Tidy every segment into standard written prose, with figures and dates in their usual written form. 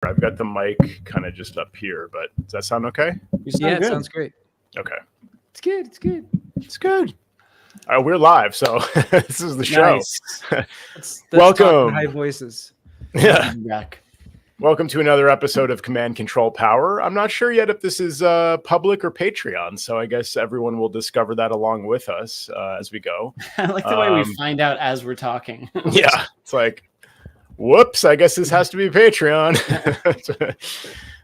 I've got the mic kind of just up here, but does that sound okay? Yeah, it sounds great. Okay. It's good. It's good. It's good. We're live, so this is the show. Nice. That's Welcome. talking high voices. Yeah. Back. Welcome to another episode of Command Control Power. I'm not sure yet if this is public or Patreon, so I guess everyone will discover that along with us as we go. I like the way we find out as we're talking. Yeah, it's like, whoops, I guess this has to be Patreon.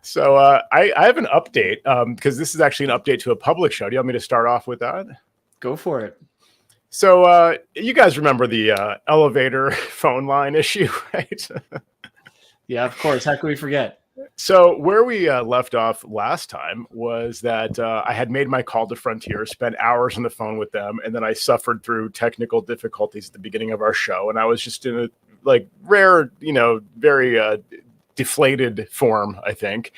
So I have an update because this is actually an update to a public show. Do you want me to start off with that? Go for it. So you guys remember the elevator phone line issue, right? Yeah, of course. How can we forget? So where we left off last time was that I had made my call to Frontier, spent hours on the phone with them, and then I suffered through technical difficulties at the beginning of our show. And I was just in a rare, very deflated form, I think.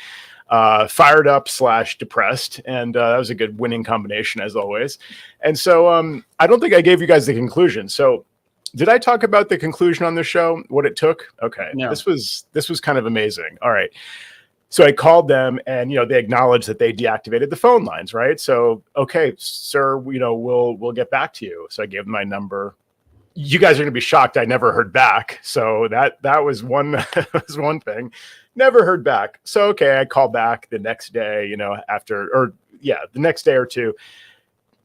Fired up / depressed. And that was a good winning combination as always. And so I don't think I gave you guys the conclusion. So did I talk about the conclusion on the show? What it took? Okay. No. This was kind of amazing. All right. So I called them and, they acknowledged that they deactivated the phone lines, right? So, okay, sir, we'll get back to you. So I gave them my number. You guys are going to be shocked. I never heard back. So that was one, was one thing. Never heard back. So, okay, I called back the next day, the next day or two.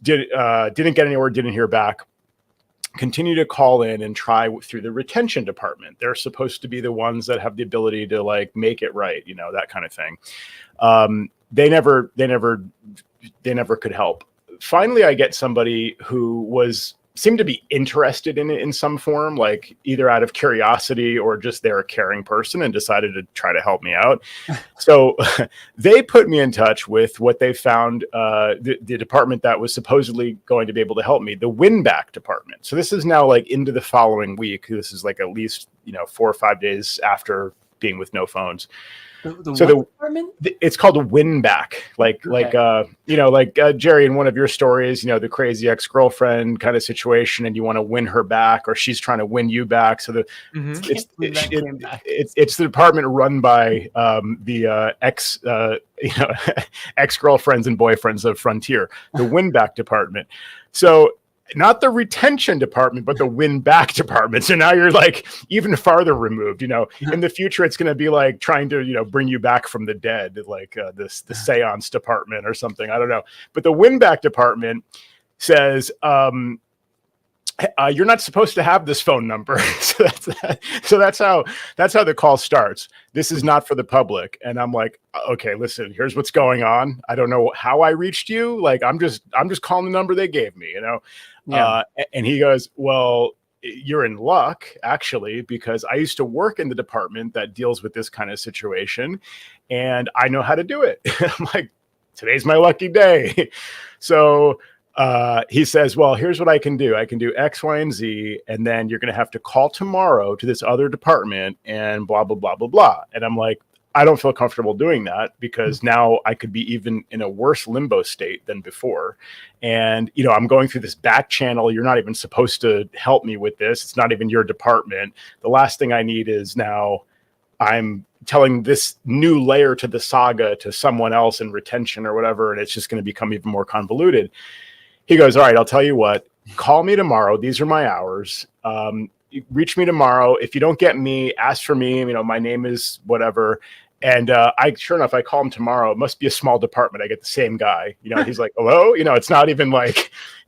Didn't get anywhere, didn't hear back. Continue to call in and try through the retention department. They're supposed to be the ones that have the ability to make it right, that kind of thing. They never could help. Finally, I get somebody who seemed to be interested in it in some form, either out of curiosity or just they're a caring person and decided to try to help me out. So they put me in touch with what they found, the department that was supposedly going to be able to help me, the win-back department. So this is now into the following week. This is at least, 4 or 5 days after being with no phones. Department? It's called a win back, Jerry, in one of your stories, the crazy ex-girlfriend kind of situation, and you want to win her back, or she's trying to win you back. So it's the department run by the ex-girlfriends and boyfriends of Frontier, the win back department. So not the retention department, but the win back department. So now you're even farther removed, in the future, it's going to be trying to, bring you back from the dead, the seance department or something. I don't know. But the win back department says, you're not supposed to have this phone number. So that's how the call starts. This is not for the public. And I'm like, okay, listen, here's what's going on. I don't know how I reached you. I'm just calling the number they gave me, Yeah. And he goes, well, you're in luck, actually, because I used to work in the department that deals with this kind of situation, and I know how to do it. I'm like, today's my lucky day. So he says, well, here's what I can do. I can do X, Y, and Z, and then you're going to have to call tomorrow to this other department and blah, blah, blah, blah, blah. And I'm like, I don't feel comfortable doing that because now I could be even in a worse limbo state than before. And, I'm going through this back channel. You're not even supposed to help me with this. It's not even your department. The last thing I need is now I'm telling this new layer to the saga to someone else in retention or whatever, and it's just going to become even more convoluted. He goes, all right, I'll tell you what, call me tomorrow. These are my hours. Reach me tomorrow. If you don't get me, ask for me. My name is whatever. And sure enough, I call him tomorrow. It must be a small department. I get the same guy. He's like, hello. It's not even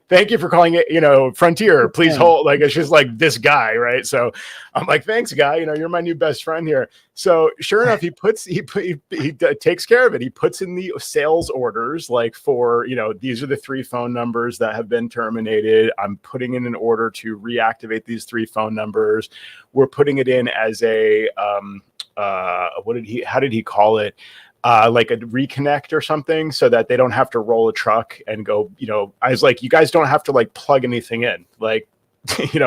thank you for calling it, Frontier. Please hold. It's just this guy, right? So I'm like, thanks, guy. You're my new best friend here. So sure enough, he takes care of it. He puts in the sales orders, for these are the 3 phone numbers that have been terminated. I'm putting in an order to reactivate these 3 phone numbers. We're putting it in as a how did he call it? A reconnect or something, so that they don't have to roll a truck and go, I was like, you guys don't have to plug anything in,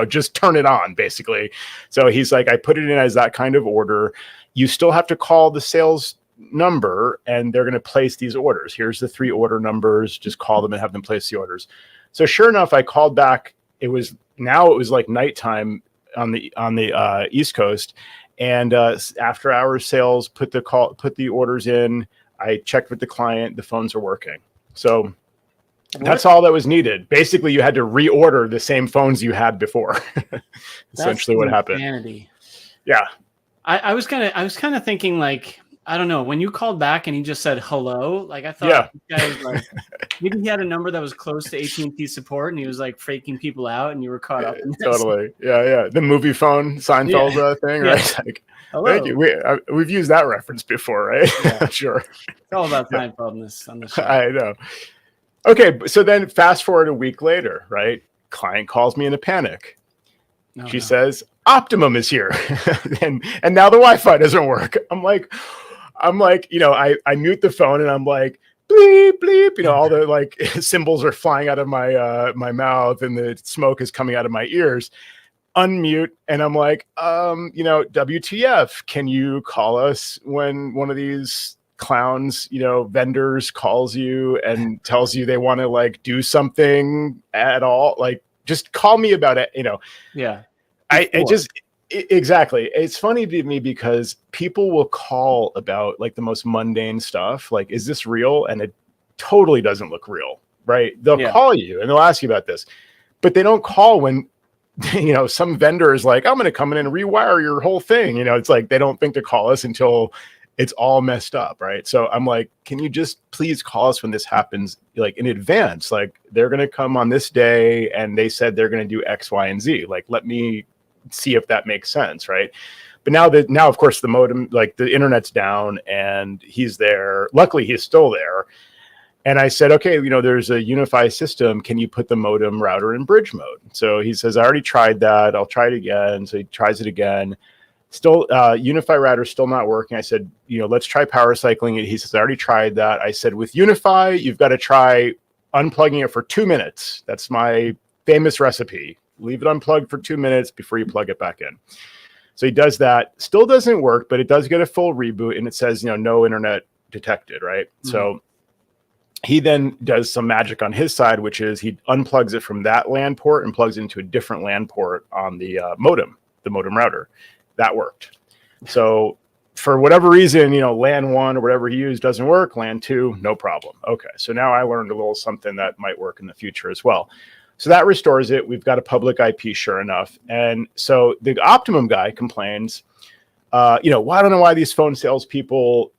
just turn it on basically. So he's like, I put it in as that kind of order. You still have to call the sales number and they're going to place these orders. Here's the 3 order numbers. Just call them and have them place the orders. So sure enough, I called back. It was nighttime on the East Coast. And after hours sales, put the orders in. I checked with the client. The phones are working. So that's all that was needed. Basically, you had to reorder the same phones you had before. Essentially, what happened. Insanity. Yeah. I was kind of thinking, like, I don't know, when you called back and he just said hello, like I thought this guy was like, maybe he had a number that was close to AT&T support and he was like faking people out and you were caught up in this. Totally. Yeah. The movie phone Seinfeld thing, right? Like, hello. thank you. We've used that reference before, right? Yeah. Sure. It's all about Seinfeld on this show. I know. Okay, so then fast forward a week later, right? Client calls me in a panic. She says, Optimum is here. and now the Wi-Fi doesn't work. I'm like, I mute the phone and I'm like, bleep, bleep, all the like symbols are flying out of my my mouth and the smoke is coming out of my ears. Unmute. And I'm like, WTF, can you call us when one of these clowns, vendors calls you and tells you they want to like do something at all? Like, just call me about it, Yeah. Exactly. It's funny to me because people will call about like the most mundane stuff. Like, is this real? And it totally doesn't look real, right? They'll call you and they'll ask you about this, but they don't call when, some vendor is like, I'm going to come in and rewire your whole thing. It's like, they don't think to call us until it's all messed up. Right. So I'm like, can you just please call us when this happens, like in advance? Like, they're going to come on this day and they said they're going to do X, Y, and Z. Like, let me see if that makes sense, right? But now of course the modem, like the internet's down and he's there. Luckily he's still there. And I said, okay, there's a UniFi system. Can you put the modem router in bridge mode? So he says, I already tried that. I'll try it again. So he tries it again. Still, UniFi router still not working. I said, let's try power cycling it. He says, I already tried that. I said, with UniFi, you've got to try unplugging it for 2 minutes. That's my famous recipe. Leave it unplugged for 2 minutes before you plug it back in. So he does that. Still doesn't work, but it does get a full reboot and it says, no internet detected, right? Mm-hmm. So he then does some magic on his side, which is he unplugs it from that LAN port and plugs it into a different LAN port on the modem router. That worked. So for whatever reason, LAN 1 or whatever he used doesn't work. LAN 2, no problem. Okay, so now I learned a little something that might work in the future as well. So that restores it. We've got a public IP, sure enough. And so the Optimum guy complains, I don't know why these phone salespeople,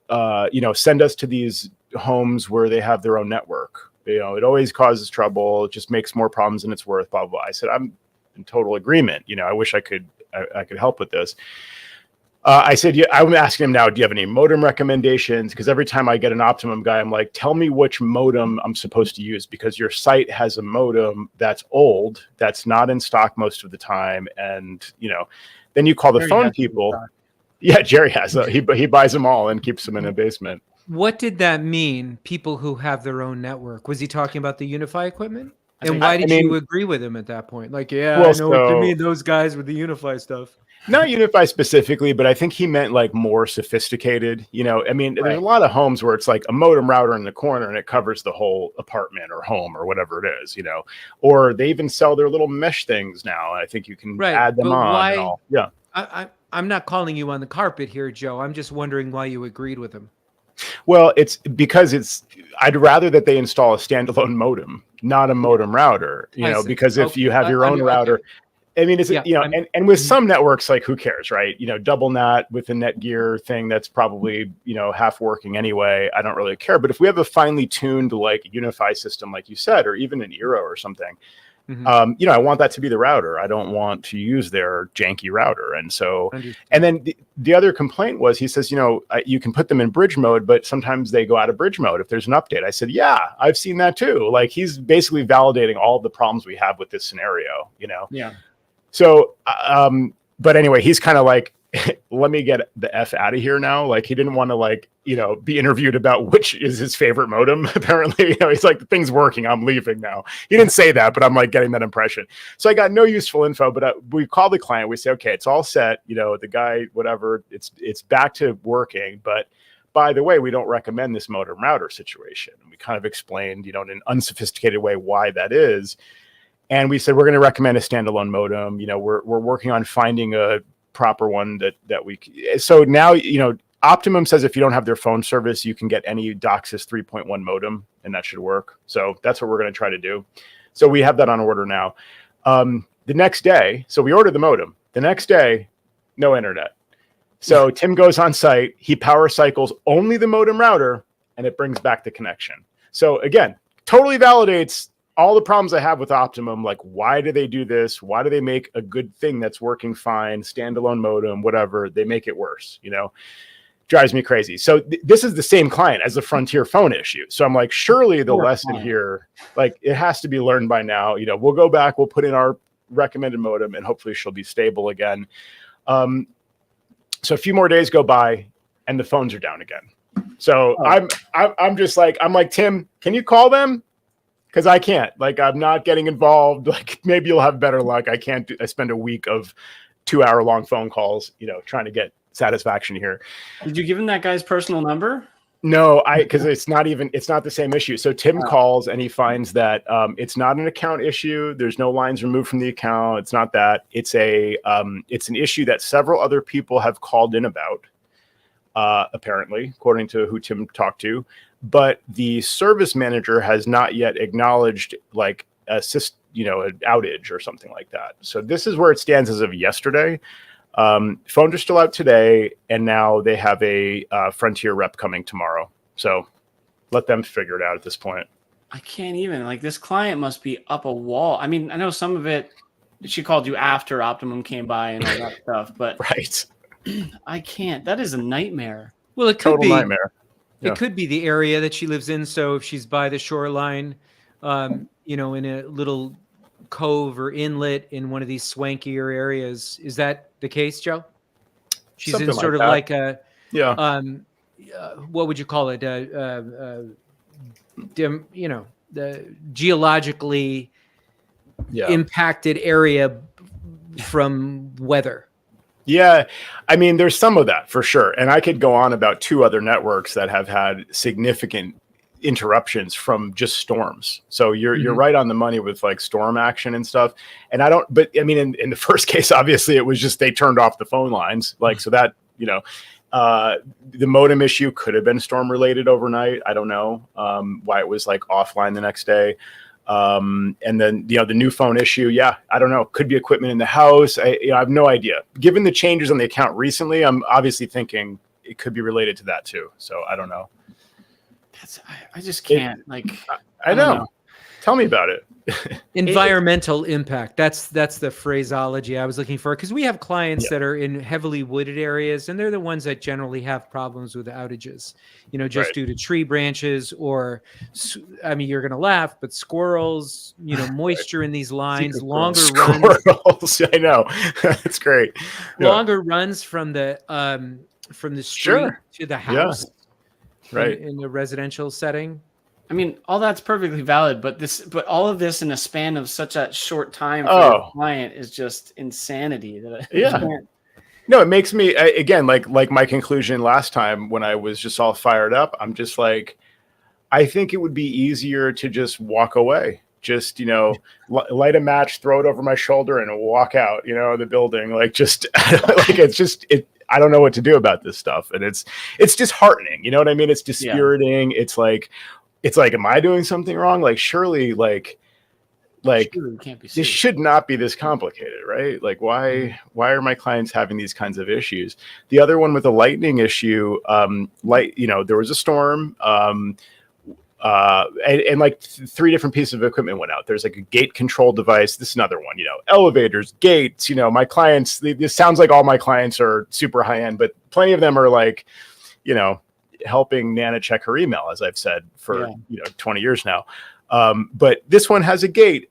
send us to these homes where they have their own network. It always causes trouble. It just makes more problems than it's worth, blah, blah, blah. I said, I'm in total agreement. I wish I could help with this. I said, I'm asking him now, do you have any modem recommendations? Because every time I get an Optimum guy, I'm like, tell me which modem I'm supposed to use, because your site has a modem that's old, that's not in stock most of the time. And, then you call the phone people. Yeah, Jerry has. He buys them all and keeps them in a basement. What did that mean, people who have their own network? Was he talking about the UniFi equipment? And why did you agree with him at that point? Like, I know what you mean, those guys with the UniFi stuff. Not UniFi specifically, but I think he meant like more sophisticated. There's a lot of homes where it's like a modem router in the corner and it covers the whole apartment or home or whatever it is, or they even sell their little mesh things now. I think you can add them on. Why, and all. Yeah. I'm not calling you on the carpet here, Joe. I'm just wondering why you agreed with him. Well, it's because I'd rather that they install a standalone modem, not a modem router, because if you have your own router, and with some networks, like, who cares, right? Double NAT with the Netgear thing, that's probably, half working anyway. I don't really care. But if we have a finely tuned, like, UniFi system, like you said, or even an Eero or something, I want that to be the router. I don't want to use their janky router. And so, and then the other complaint was, he says, you can put them in bridge mode, but sometimes they go out of bridge mode if there's an update. I said, yeah, I've seen that too. Like, he's basically validating all the problems we have with this scenario, Yeah. So, but anyway, he's kind of like, let me get the F out of here now. Like, he didn't want to be interviewed about which is his favorite modem. Apparently, he's like, the thing's working, I'm leaving now. He didn't say that, but I'm like getting that impression. So I got no useful info, but we call the client. We say, okay, it's all set. The guy, whatever, it's back to working. But by the way, we don't recommend this modem router situation. And we kind of explained, in an unsophisticated way why that is. And we said, we're going to recommend a standalone modem. We're working on finding a proper one that we. So now, Optimum says if you don't have their phone service, you can get any DOCSIS 3.1 modem, and that should work. So that's what we're going to try to do. So we have that on order now. The next day, so we ordered the modem. The next day, no internet. So Tim goes on site. He power cycles only the modem router, and it brings back the connection. So again, totally validates all the problems I have with Optimum. Like, why do they do this? Why do they make a good thing that's working fine, standalone modem, whatever? They make it worse, drives me crazy. So this is the same client as the Frontier phone issue. So I'm like, surely the lesson here, like, it has to be learned by now. We'll go back, we'll put in our recommended modem, and hopefully she'll be stable again. So a few more days go by, and the phones are down again. So I'm just like, Tim, can you call them? Because I can't. Like, I'm not getting involved. Like, maybe you'll have better luck. I can't. I spend a week of 2-hour-long phone calls, trying to get satisfaction here. Did you give him that guy's personal number? No, because it's not the same issue. So Tim calls and he finds that it's not an account issue. There's no lines removed from the account. It's not that. It's an issue that several other people have called in about, apparently, according to who Tim talked to. But the service manager has not yet acknowledged like an outage or something like that. So this is where it stands as of yesterday. Phones are still out today, and now they have a Frontier rep coming tomorrow. So let them figure it out at this point. I can't even. Like, this client must be up a wall. I mean, I know some of it, she called you after Optimum came by and all that stuff, but right. I can't. That is a nightmare. Well, it could Total nightmare. It could be the area that she lives in. So if she's by the shoreline, in a little cove or inlet in one of these swankier areas, is that the case, Joe? She's Something in sort of that. like a what would you call it? The geologically impacted area from weather. Yeah, I mean, there's some of that for sure. And I could go on about 2 other networks that have had significant interruptions from just storms. So you're right on the money with like storm action and stuff. And but I mean, in the first case, obviously it was just they turned off the phone lines. Like, so that, the modem issue could have been storm related overnight. I don't know why it was like offline the next day. And then, the new phone issue. Yeah, I don't know. Could be equipment in the house. I have no idea. Given the changes on the account recently, I'm obviously thinking it could be related to that too. So I don't know. I just can't. I know. Tell me about it. Environmental impact. That's the phraseology I was looking for, because we have clients that are in heavily wooded areas, and they're the ones that generally have problems with outages, just due to tree branches or, I mean, you're going to laugh, but squirrels, moisture in these lines, longer runs. Squirrels, I know. It's great. Longer runs from the street to the house. Yeah. Right. In the residential setting. I mean, all that's perfectly valid, but all of this in a span of such a short time for a client is just insanity. No, it makes me, again, like my conclusion last time when I was just all fired up, I'm just like, I think it would be easier to just walk away. Just, light a match, throw it over my shoulder and walk out, the building. Like, just like, I don't know what to do about this stuff. And it's disheartening. You know what I mean? It's dispiriting. Yeah. It's like, am I doing something wrong? Like, surely, like can't be this should not be this complicated, right? Like, why are my clients having these kinds of issues? The other one with the lightning issue, there was a storm, and like 3 different pieces of equipment went out. There's like a gate control device. This is another one, elevators, gates, my clients, this sounds like all my clients are super high end, but plenty of them are like, helping Nana check her email, as I've said for 20 years now. But this one has a gate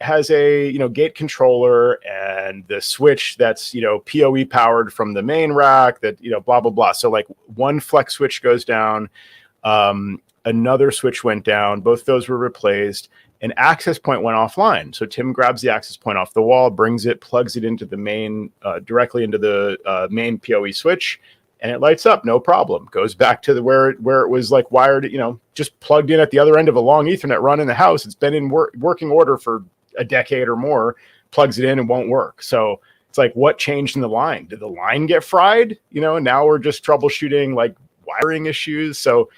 controller and the switch that's, PoE powered from the main rack that, blah, blah, blah. So like one flex switch goes down, another switch went down. Both those were replaced. An access point went offline. So Tim grabs the access point off the wall, brings it, plugs it into the main, directly into the main PoE switch, and it lights up, no problem. Goes back to where it was like wired, just plugged in at the other end of a long Ethernet run in the house. It's been in working order for a decade or more. Plugs it in and won't work. So It's like, what changed in the line? Did the line get fried? You know, now we're just troubleshooting like wiring issues. So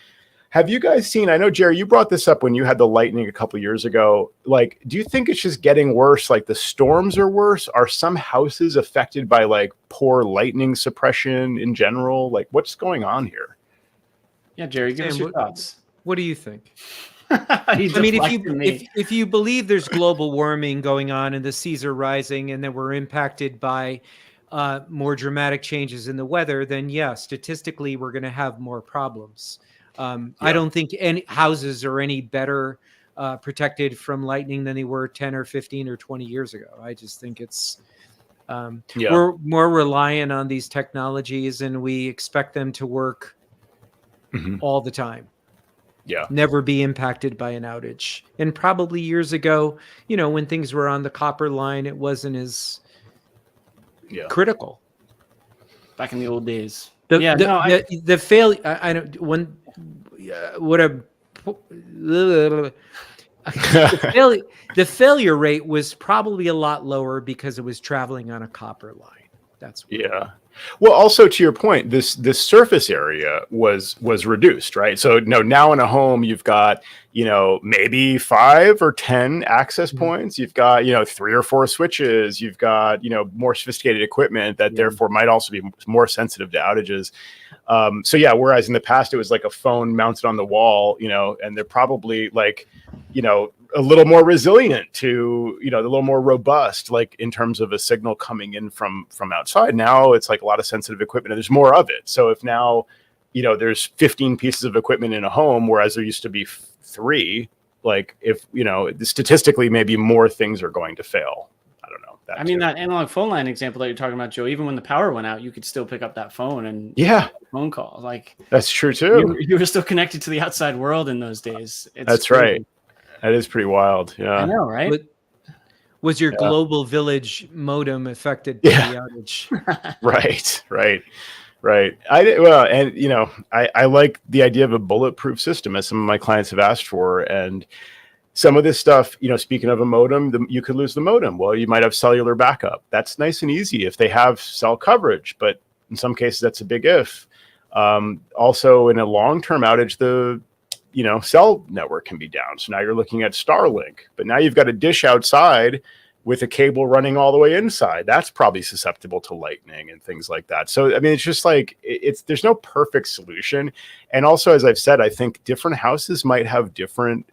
have you guys seen, I know, Jerry, you brought this up when you had the lightning a couple years ago. Like, do you think it's just getting worse? Like the storms are worse? Are some houses affected by like poor lightning suppression in general? Like what's going on here? Yeah, Jerry, give us your thoughts. What do you think? I mean, if you believe there's global warming going on and the seas are rising and that we're impacted by more dramatic changes in the weather, then yeah, statistically, we're going to have more problems. I don't think any houses are any better protected from lightning than they were 10 or 15 or 20 years ago. I just think it's we're more reliant on these technologies and we expect them to work all the time. Yeah. Never be impacted by an outage. And probably years ago, you know, when things were on the copper line, it wasn't as critical. Back in the old days. The failure. I don't. When what a the failure rate was probably a lot lower because it was traveling on a copper line. That's what Well, also to your point, this surface area was reduced, right? So now in a home, you've got, you know, maybe 5 or 10 access points. You've got, you know, 3 or 4 switches. You've got, you know, more sophisticated equipment that therefore might also be more sensitive to outages. So yeah, whereas in the past it was like a phone mounted on the wall, you know, and they're probably like, you know, a little more resilient to, you know, a little more robust, like in terms of a signal coming in from outside. Now it's like a lot of sensitive equipment and there's more of it. So if now, you know, there's 15 pieces of equipment in a home, whereas there used to be 3, like if, you know, statistically, maybe more things are going to fail. I don't know. I mean, that analog phone line example that you're talking about, Joe, even when the power went out, you could still pick up that phone and phone call. Like that's true too. You were still connected to the outside world in those days. That's right. That is pretty wild. Yeah. I know, right? Was your global village modem affected by the outage? Right. And you know, I like the idea of a bulletproof system, as some of my clients have asked for. And some of this stuff, you know, speaking of a modem, you could lose the modem. Well, you might have cellular backup. That's nice and easy if they have cell coverage, but in some cases that's a big if. Also in a long-term outage, the cell network can be down. So now you're looking at Starlink, but now you've got a dish outside with a cable running all the way inside. That's probably susceptible to lightning and things like that. So, I mean, it's just like, there's no perfect solution. And also, as I've said, I think different houses might have different,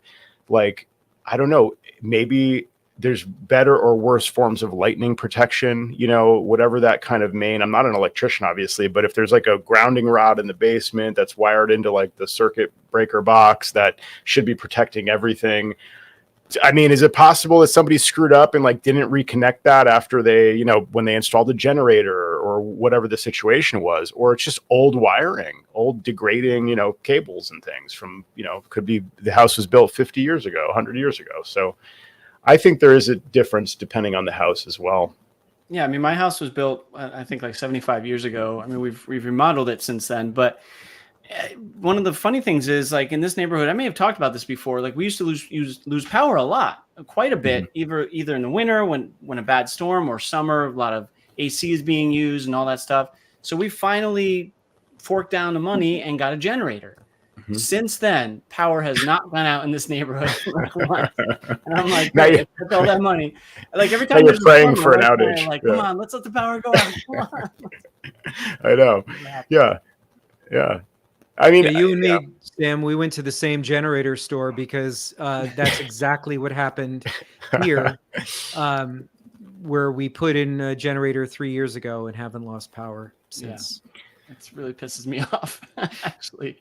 like, I don't know, maybe there's better or worse forms of lightning protection, you know, whatever that kind of main. I'm not an electrician, obviously, but if there's like a grounding rod in the basement that's wired into like the circuit breaker box that should be protecting everything. I mean, is it possible that somebody screwed up and like didn't reconnect that after they, you know, when they installed the generator or whatever the situation was, or it's just old wiring, old degrading, you know, cables and things from, you know, could be the house was built 50 years ago, 100 years ago. So I think there is a difference depending on the house as well. Yeah, I mean, my house was built, I think, like 75 years ago. I mean, we've remodeled it since then. But one of the funny things is, like in this neighborhood, I may have talked about this before. Like we used to lose power a lot, quite a bit, either in the winter when a bad storm, or summer, a lot of AC is being used and all that stuff. So we finally forked down the money and got a generator. Since then, power has not gone out in this neighborhood. And I'm like, hey, that's all that money. Like every time you're praying for an outage, like, come on, let's let the power go out. Come on. I know. Yeah. I mean, you and me, Sam, we went to the same generator store because that's exactly what happened here, where we put in a generator 3 years ago and haven't lost power since. Yeah. It really pisses me off, actually.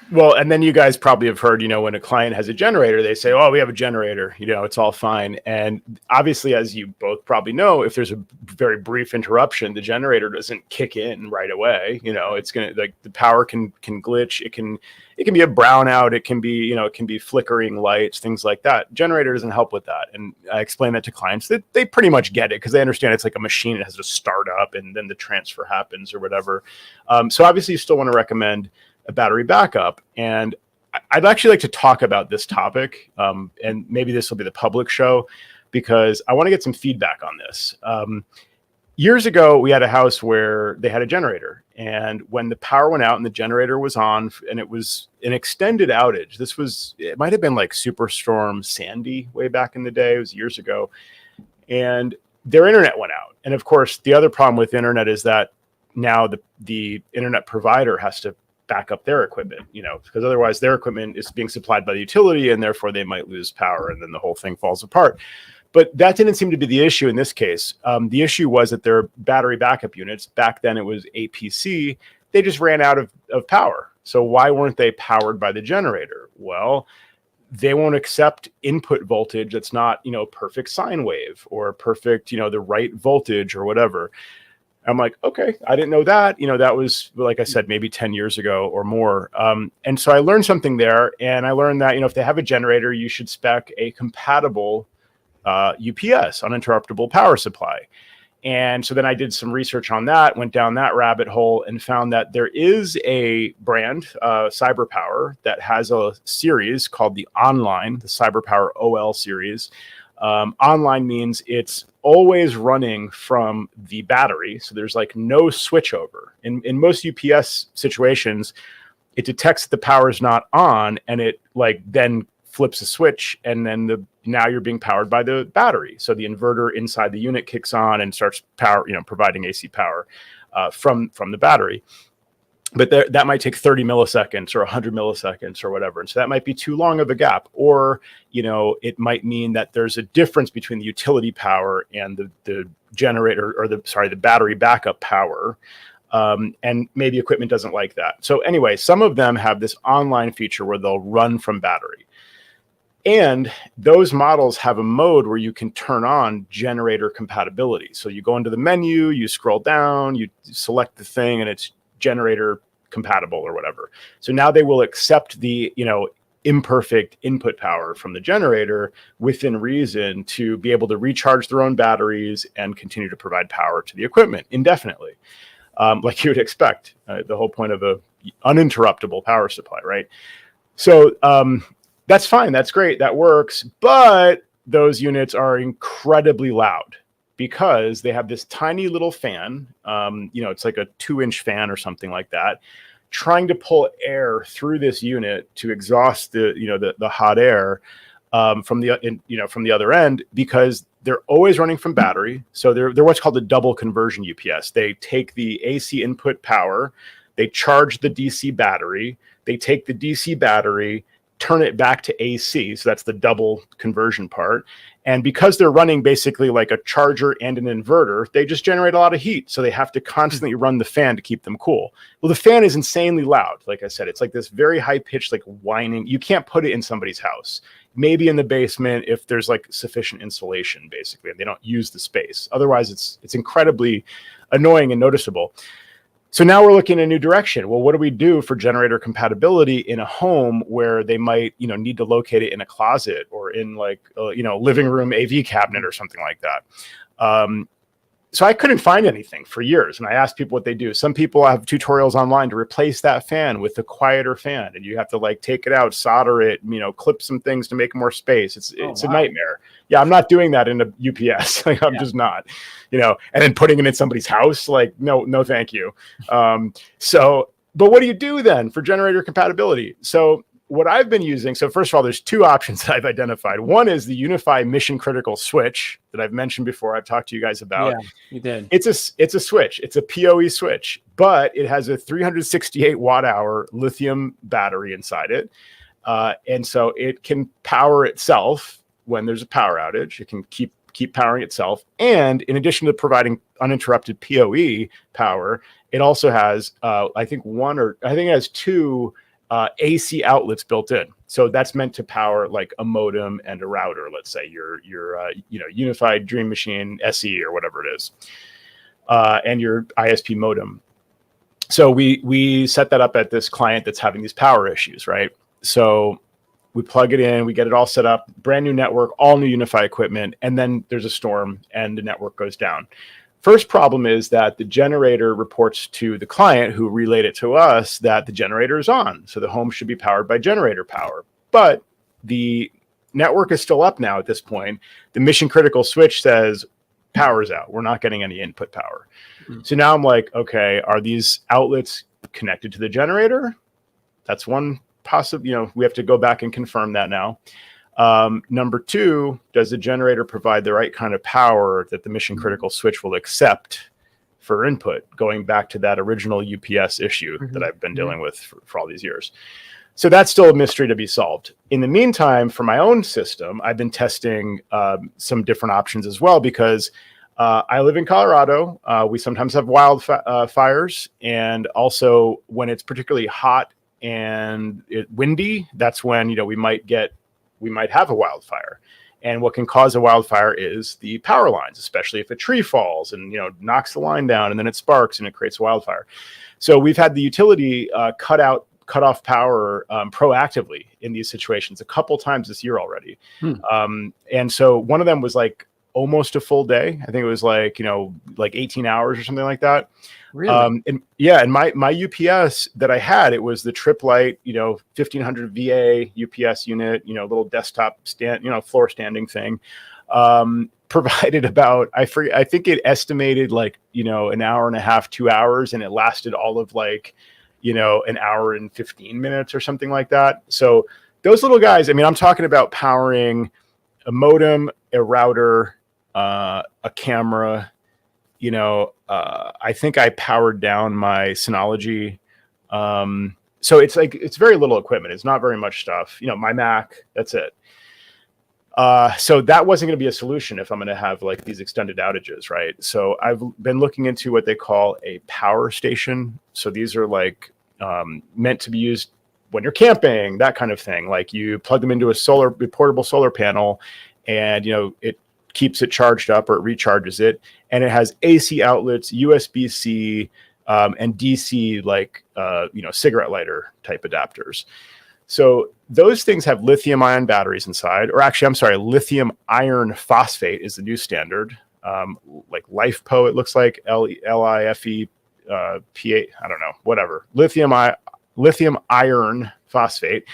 Well, and then you guys probably have heard, you know, when a client has a generator, they say, oh, we have a generator, you know, it's all fine. And obviously, as you both probably know, if there's a very brief interruption, the generator doesn't kick in right away. You know, it's going to, like, the power can glitch. It can be a brownout. It can be, you know, it can be flickering lights, things like that. Generator doesn't help with that. And I explain that to clients that they pretty much get it because they understand it's like a machine. It has to start up and then the transfer happens or whatever. So obviously you still want to recommend a battery backup. And I'd actually like to talk about this topic. And maybe this will be the public show because I want to get some feedback on this. years ago, we had a house where they had a generator, and when the power went out and the generator was on, and it was an extended outage. It might have been like Superstorm Sandy way back in the day. It was years ago, and their internet went out. And of course, the other problem with internet is that now the internet provider has to back up their equipment, because otherwise their equipment is being supplied by the utility, and therefore they might lose power, and then the whole thing falls apart. But that didn't seem to be the issue in this case. The issue was that their battery backup units, back then it was APC, they just ran out of power. So why weren't they powered by the generator? Well, they won't accept input voltage that's not, perfect sine wave or perfect, the right voltage or whatever. I'm like, okay, I didn't know that. That was, like I said, maybe 10 years ago or more. And so I learned something there. And I learned that, if they have a generator, you should spec a compatible UPS, uninterruptible power supply. And so then I did some research on that, went down that rabbit hole, and found that there is a brand, CyberPower, that has a series called the Online, the CyberPower OL series. Online means it's always running from the battery. So there's like no switchover. In most UPS situations, it detects the power is not on, and it then flips a switch, and then now you're being powered by the battery. So the inverter inside the unit kicks on and starts providing AC power from the battery. But that might take 30 milliseconds or 100 milliseconds or whatever. And so that might be too long of a gap. Or, it might mean that there's a difference between the utility power and the generator, or the battery backup power. And maybe equipment doesn't like that. So anyway, some of them have this online feature where they'll run from battery. And those models have a mode where you can turn on generator compatibility. So you go into the menu, you scroll down, you select the thing, and it's generator compatible or whatever. So now they will accept the, imperfect input power from the generator within reason to be able to recharge their own batteries and continue to provide power to the equipment indefinitely, like you would expect. The whole point of a uninterruptible power supply, right? So, that's fine. That's great. That works. But those units are incredibly loud because they have this tiny little fan. It's like a 2-inch fan or something like that, trying to pull air through this unit to exhaust the hot air from the other end, because they're always running from battery. So they're what's called a double conversion UPS. They take the AC input power, they charge the DC battery, they take the DC battery, turn it back to AC. So that's the double conversion part. And because they're running basically like a charger and an inverter, they just generate a lot of heat. So they have to constantly run the fan to keep them cool. Well, the fan is insanely loud. Like I said, it's like this very high pitched, like whining. You can't put it in somebody's house. Maybe in the basement if there's like sufficient insulation, basically, and they don't use the space. Otherwise, it's incredibly annoying and noticeable. So now we're looking in a new direction. Well, what do we do for generator compatibility in a home where they might, need to locate it in a closet or in like, living room AV cabinet or something like that? So I couldn't find anything for years. And I asked people what they do. Some people have tutorials online to replace that fan with a quieter fan. And you have to take it out, solder it, clip some things to make more space. It's a nightmare. Yeah, I'm not doing that in a UPS. I'm just not, and then putting it in somebody's house. No, thank you. But what do you do then for generator compatibility? So what I've been using, so first of all, there's two options that I've identified. One is the UniFi Mission Critical switch that I've mentioned before. I've talked to you guys about. Yeah, you did. It's a switch. It's a PoE switch, but it has a 368 watt hour lithium battery inside it. And so it can power itself when there's a power outage. It can keep powering itself. And in addition to providing uninterrupted PoE power, it also has, I think it has two AC outlets built in. So that's meant to power like a modem and a router, let's say your Unified Dream Machine SE or whatever it is, and your ISP modem. So we set that up at this client that's having these power issues, right? So we plug it in, we get it all set up, brand new network, all new UniFi equipment, and then there's a storm and the network goes down. First problem is that the generator reports to the client, who relayed it to us, that the generator is on. So the home should be powered by generator power. But the network is still up now at this point. The mission critical switch says power's out. We're not getting any input power. Mm. So now I'm like, okay, are these outlets connected to the generator? That's one possible, we have to go back and confirm that now. Number two, does the generator provide the right kind of power that the mission critical switch will accept for input, going back to that original UPS issue that I've been dealing with for all these years. So that's still a mystery to be solved. In the meantime, for my own system, I've been testing some different options as well, because I live in Colorado. We sometimes have wildfires, and also when it's particularly hot and windy, that's when we might have a wildfire. And what can cause a wildfire is the power lines, especially if a tree falls and knocks the line down, and then it sparks and it creates a wildfire. So we've had the utility cut off power proactively in these situations a couple times this year already. And so one of them was like almost a full day. I think it was like 18 hours or something like that. Really? And my UPS that I had, it was the Trip Lite, 1500 VA UPS unit, little desktop stand, floor standing thing. Provided about, I think it estimated an hour and a half, 2 hours, and it lasted all of an hour and 15 minutes or something like that. So those little guys, I'm talking about powering a modem, a router, a camera. I think I powered down my Synology. So it's very little equipment. It's not very much stuff. My Mac, that's it. So that wasn't going to be a solution if I'm going to have these extended outages, right? So I've been looking into what they call a power station. So these are meant to be used when you're camping, that kind of thing. You plug them into a portable solar panel, and it keeps it charged up, or it recharges it, and it has AC outlets, USB-C, and DC cigarette lighter type adapters. So those things have lithium ion batteries inside, or actually, I'm sorry, lithium iron phosphate is the new standard. LiFePO, it looks like LiFe P8, I don't know, whatever. Lithium iron phosphate,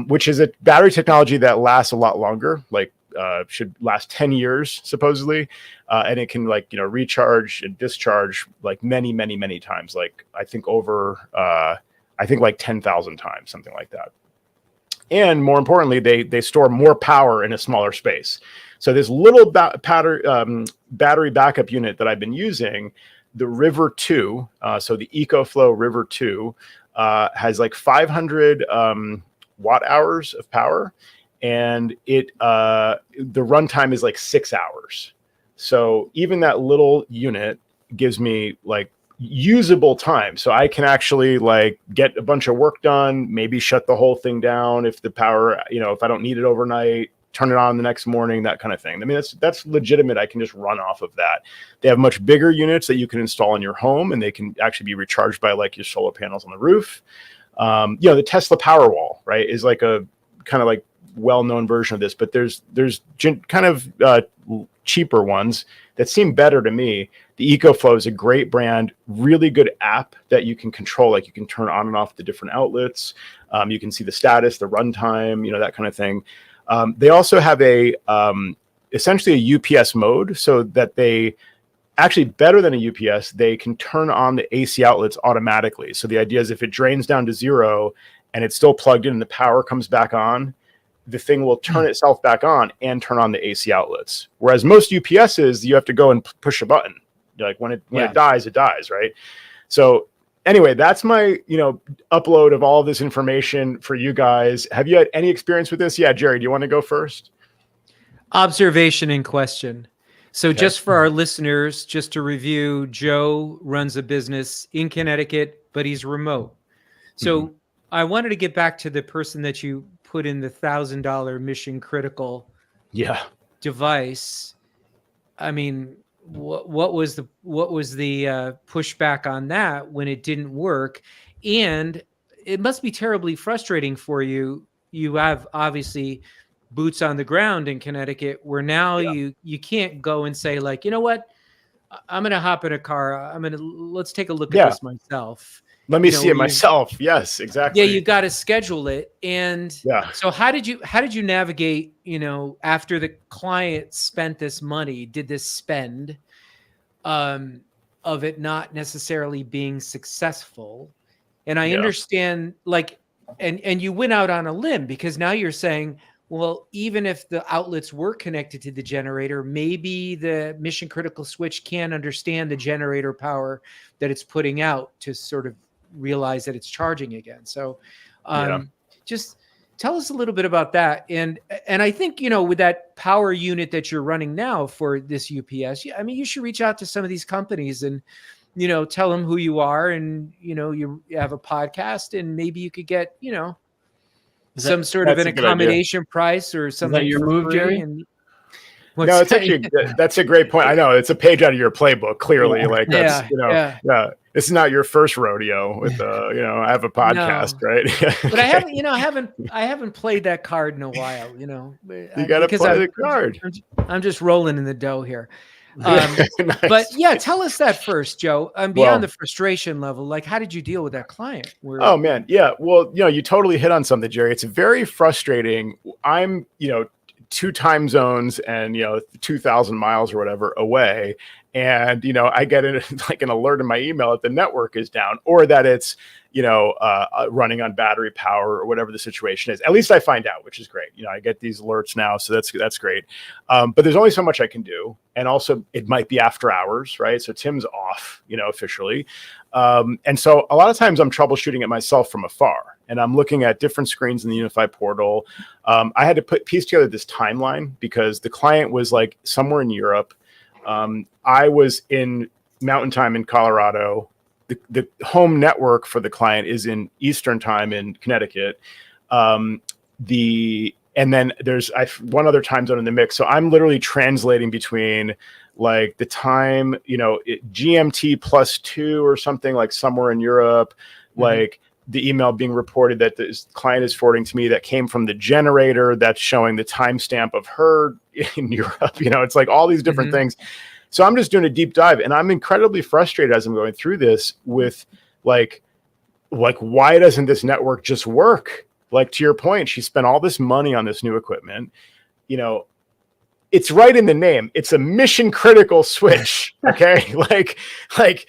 which is a battery technology that lasts a lot longer, should last 10 years supposedly, and it can recharge and discharge many, many, many times, I think over 10,000 times, something like that. And more importantly, they store more power in a smaller space. So this little battery backup unit that I've been using, the River 2, so the EcoFlow River 2, has 500 watt hours of power, and the runtime is 6 hours. So even that little unit gives me usable time, so I can actually get a bunch of work done, maybe shut the whole thing down if the power, if I don't need it overnight, turn it on the next morning, that kind of thing. That's legitimate. I can just run off of that. They have much bigger units that you can install in your home, and they can actually be recharged by your solar panels on the roof. The Tesla Powerwall, right, is a kind of well-known version of this, but there's kind of cheaper ones that seem better to me. The EcoFlow is a great brand, really good app that you can control. You can turn on and off the different outlets. You can see the status, the runtime, that kind of thing. They also have essentially a UPS mode, so that they actually, better than a UPS, they can turn on the AC outlets automatically. So the idea is if it drains down to zero and it's still plugged in and the power comes back on, the thing will turn itself back on and turn on the AC outlets. Whereas most UPSs, you have to go and push a button. When it dies, it dies, right? So anyway, that's my upload of all of this information for you guys. Have you had any experience with this? Yeah, Jerry, do you want to go first? Observation and question. So just for our listeners, just to review, Joe runs a business in Connecticut, but he's remote. So I wanted to get back to the person that you put in the $1,000 mission critical device. What was the pushback on that when it didn't work? And it must be terribly frustrating for you. You have obviously boots on the ground in Connecticut, where now you can't go and say you know what, I'm going to hop in a car. Let's take a look at this myself. Let me see it myself. Yes, exactly. Yeah, you got to schedule it. And yeah. So how did you navigate, after the client spent this money, did this spend of it not necessarily being successful? And I understand, like, and you went out on a limb because now you're saying, well, even if the outlets were connected to the generator, maybe the mission critical switch can't understand the generator power that it's putting out to sort of realize that it's charging again. So just tell us a little bit about that. And I think, with that power unit that you're running now for this UPS, I mean, you should reach out to some of these companies and, tell them who you are, and, you have a podcast, and maybe you could get, some sort of an accommodation price or something. Is that your move, Jerry? No, it's actually, that's a great point. I know it's a page out of your playbook. Clearly, like that's this is not your first rodeo with I have a podcast, right? But I haven't played that card in a while. You got to play the card. I'm just rolling in the dough here. Nice. But yeah, tell us that first, Joe. Beyond the frustration level, like, how did you deal with that client? Oh man, yeah. Well, you totally hit on something, Jerry. It's very frustrating. I'm, 2 time zones and 2,000 miles or whatever away, and I get like an alert in my email that the network is down, or that it's running on battery power, or whatever the situation is. At least I find out, which is great. I get these alerts now, so that's great. But there's only so much I can do, and also it might be after hours, right? So Tim's off, officially, and so a lot of times I'm troubleshooting it myself from afar, and I'm looking at different screens in the UniFi portal. I had to piece together this timeline because the client was like somewhere in Europe. I was in Mountain Time in Colorado. The home network for the client is in Eastern Time in Connecticut. And then there's one other time zone in the mix. So I'm literally translating between like the time, GMT +2 or something, like somewhere in Europe, like the email being reported that this client is forwarding to me that came from the generator that's showing the timestamp of her in Europe. It's like all these different things. So I'm just doing a deep dive, and I'm incredibly frustrated as I'm going through this with like why doesn't this network just work? Like, to your point, she spent all this money on this new equipment. It's right in the name. It's a mission critical switch. Okay. like,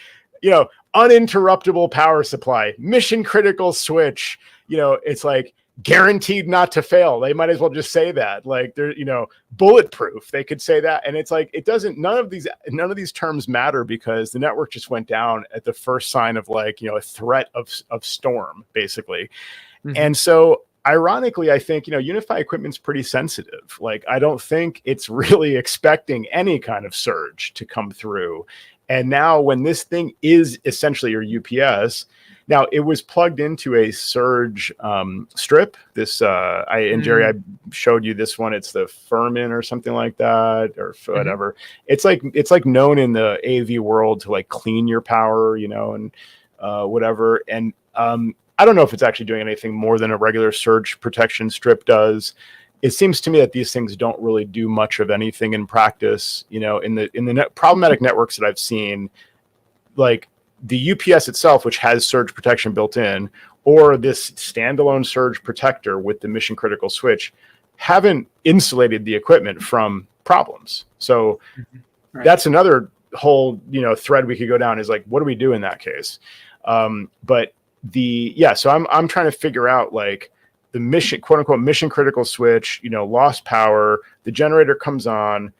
uninterruptible power supply, mission critical switch. It's like guaranteed not to fail. They might as well just say that. Like, they're bulletproof. They could say that, and it's like it doesn't. None of these terms matter because the network just went down at the first sign of a threat of storm, basically. And so, ironically, I think UniFi equipment's pretty sensitive. Like, I don't think it's really expecting any kind of surge to come through. And now, when this thing is essentially your UPS. Now, it was plugged into a surge strip. This, Jerry, I showed you this one. It's the Furman or something like that, or whatever. It's like known in the AV world to like clean your power, and whatever. And I don't know if it's actually doing anything more than a regular surge protection strip does. It seems to me that these things don't really do much of anything in practice. In the problematic networks that I've seen, like, the UPS itself, which has surge protection built in, or this standalone surge protector with the mission critical switch, haven't insulated the equipment from problems. So that's another whole, thread we could go down, is like, what do we do in that case? So I'm trying to figure out, like, the mission, quote unquote, mission critical switch, lost power, the generator comes on,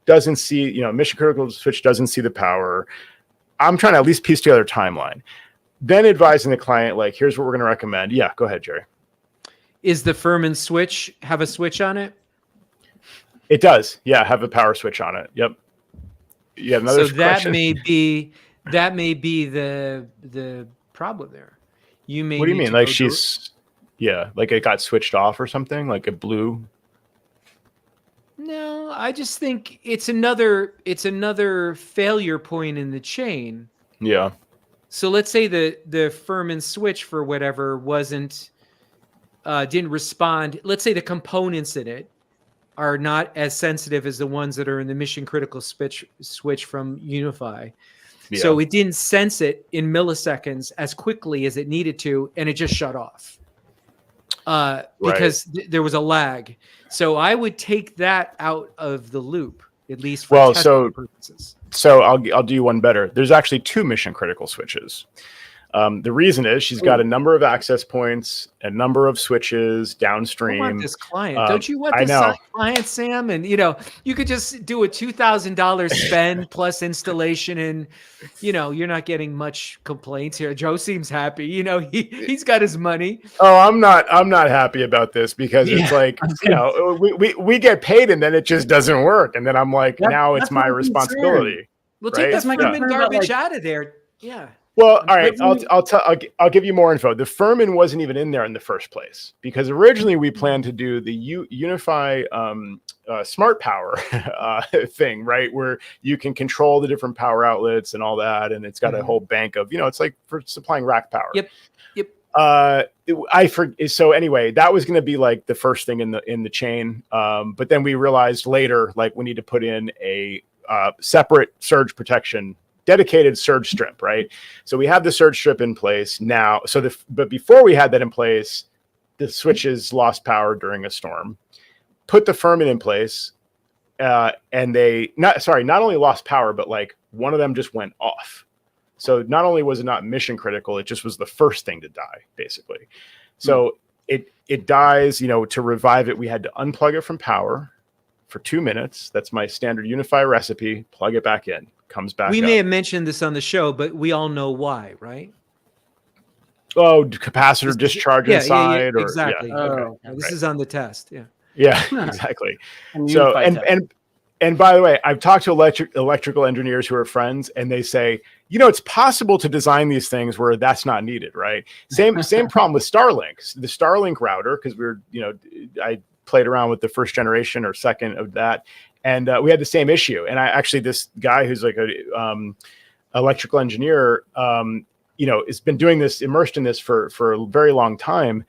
doesn't see, mission critical switch doesn't see the power. I'm trying to at least piece together a timeline, then advising the client, like, here's what we're going to recommend. Yeah, go ahead, Jerry. Is the Furman switch have a switch on it? It does. Yeah, have a power switch on it. Yep. Yeah. Another so question? that may be the problem there. What do you mean? Like, like it got switched off or something, like it blew. No, I just think it's another failure point in the chain. Yeah. So let's say the Furman switch, for whatever, didn't respond. Let's say the components in it are not as sensitive as the ones that are in the mission critical switch from UniFi. Yeah. So it didn't sense it in milliseconds as quickly as it needed to, and it just shut off because there was a lag. So I would take that out of the loop, at least for testing purposes. So I'll do you one better. There's actually 2 mission critical switches. The reason is she's got a number of access points, a number of switches downstream. I want this client. Don't you want this client, Sam? And you could just do a $2,000 spend plus installation, and you're not getting much complaints here. Joe seems happy. He's got his money. Oh, I'm not happy about this because it's like we get paid and then it just doesn't work, and then I'm like, now it's my responsibility. Well, take that Furman garbage out of there. Yeah. Well, all right. I'll give you more info. The Furman wasn't even in there in the first place because originally we planned to do the Unify smart power thing, right? Where you can control the different power outlets and all that, and it's got a whole bank of it's like for supplying rack power. Yep. So anyway, that was going to be like the first thing in the chain. But then we realized later, like we need to put in a separate surge protection. Dedicated surge strip, right? So we have the surge strip in place now. But before we had that in place, the switches lost power during a storm. Put the Furman in place, and they not only lost power, but like one of them just went off. So not only was it not mission critical, it just was the first thing to die, basically. So it dies. To revive it, we had to unplug it from power for 2 minutes. That's my standard Unify recipe. Plug it back in. Comes back. We may have mentioned this on the show, but we all know why, right? Oh, capacitor discharge inside, or exactly. Yeah. Okay. This is on the test. Yeah, exactly. So and by the way, I've talked to electrical engineers who are friends, and they say, it's possible to design these things where that's not needed, right? Same problem with Starlink. The Starlink router, because I played around with the first generation or second of that. And we had the same issue. And this guy who's like a electrical engineer, has been doing this, immersed in this for a very long time.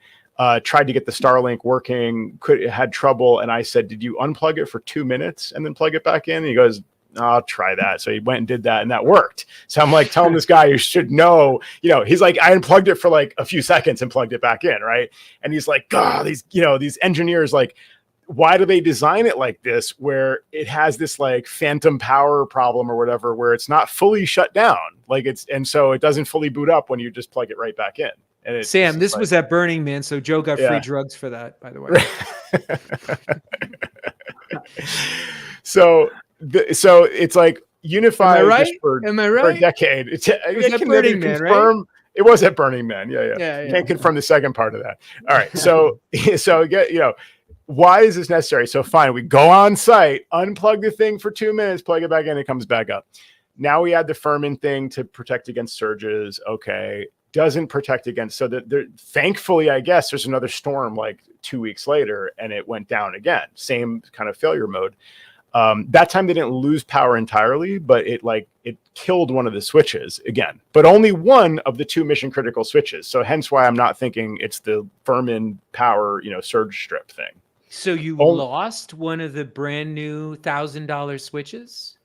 Tried to get the Starlink working, had trouble. And I said, did you unplug it for 2 minutes and then plug it back in? And he goes, I'll try that. So he went and did that, and that worked. So I'm like telling this guy, you should know, he's like, I unplugged it for like a few seconds and plugged it back in. Right. And he's like, God, these engineers, like, why do they design it like this, where it has this like phantom power problem or whatever, where it's not fully shut down, and so it doesn't fully boot up when you just plug it right back in. And Sam, this was at Burning Man, so Joe got free drugs for that, by the way. So it's like Unify. Am I right? For a decade. It was at Burning Man, right? It was at Burning Man. Yeah. Can't confirm the second part of that. All right. So why is this necessary? So fine, we go on site, unplug the thing for 2 minutes, plug it back in, it comes back up. Now we add the Furman thing to protect against surges. Okay, doesn't protect against. So thankfully, I guess there's another storm like 2 weeks later, and it went down again. Same kind of failure mode. That time they didn't lose power entirely, but it killed one of the switches again, but only one of the 2 mission critical switches. So hence why I'm not thinking it's the Furman power, surge strip thing. So you lost one of the brand new $1,000 switches?